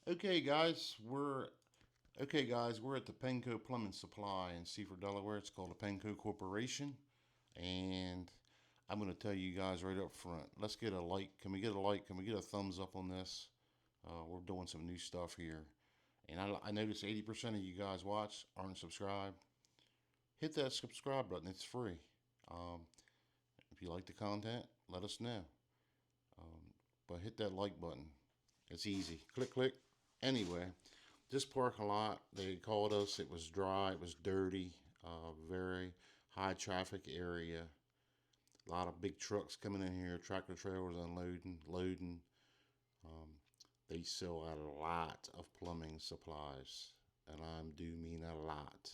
Okay, guys, we're at the Penco Plumbing Supply in Seaford, Delaware. It's called the Penco Corporation, and I'm going to tell you guys right up front. Let's get a like. Can we get a like? Can we get a thumbs up on this? We're doing some new stuff here, and I noticed 80% of you guys watch aren't subscribed. Hit that subscribe button. It's free. Um, if you like the content, let us know. Um, but hit that like button. It's easy. Click, click. Anyway, this parking lot, they called us. It was dry. It was dirty. Very high traffic area. A lot of big trucks coming in here. Tractor trailers unloading, loading. Um, they sell a lot of plumbing supplies, and I do mean a lot.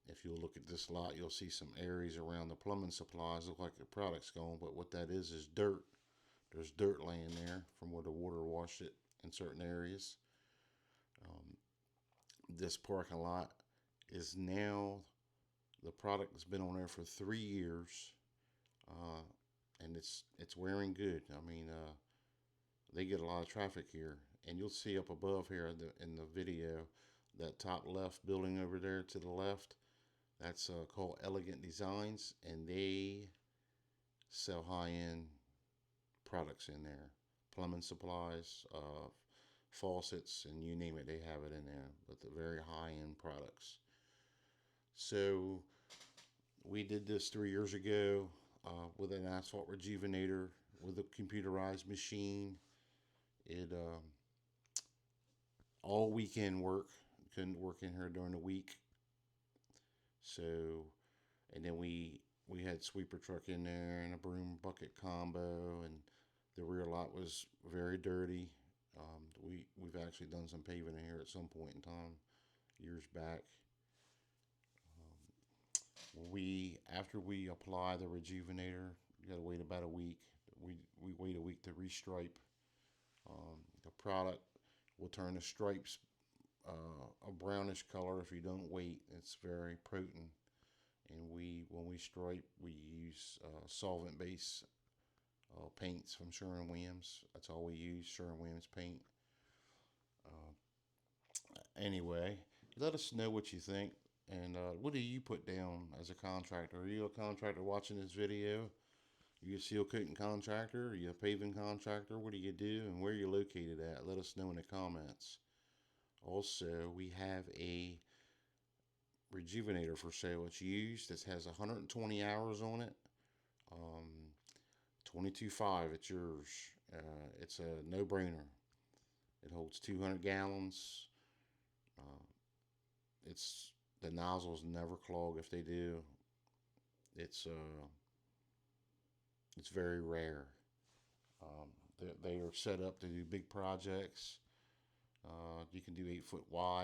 If you'll look at this lot, you'll see some areas around the plumbing supplies. Look like the product's gone, but what that is dirt. There's dirt laying there from where the water washed it in certain areas. Um, this parking lot is now, the product has been on there for 3 years, uh, and it's wearing good. I mean, they get a lot of traffic here, and you'll see up above here in the video that top left building over there to the left. That's called Elegant Designs, and they sell high-end products in there, plumbing supplies, faucets, and you name it, they have it in there. But the very high-end products. So we did this 3 years ago with an asphalt rejuvenator with a computerized machine. It all weekend work. Couldn't work in here during the week. So, and then we had sweeper truck in there and a broom bucket combo, and the rear lot was very dirty. We've actually done some paving in here at some point in time, years back. We After we apply the rejuvenator, you got to wait about a week. We wait a week to restripe. The product will turn the stripes a brownish color if you don't wait. It's very potent, and when we stripe, we use solvent based paints from Sherwin-Williams. That's all we use, Sherwin-Williams paint. Anyway, let us know what you think. And what do you put down as a contractor? Are you a contractor watching this video? Are you a seal coating contractor? Are you a paving contractor? What do you do and where are you located at? Let us know in the comments. Also, we have a Rejuvenator for sale. It's used. It has 120 hours on it. 22.5. It's yours. It's a no-brainer. It holds 200 gallons. Uh, it's the nozzles never clog. If they do, it's it's very rare. Um, they are set up to do big projects. You can do 8 foot wide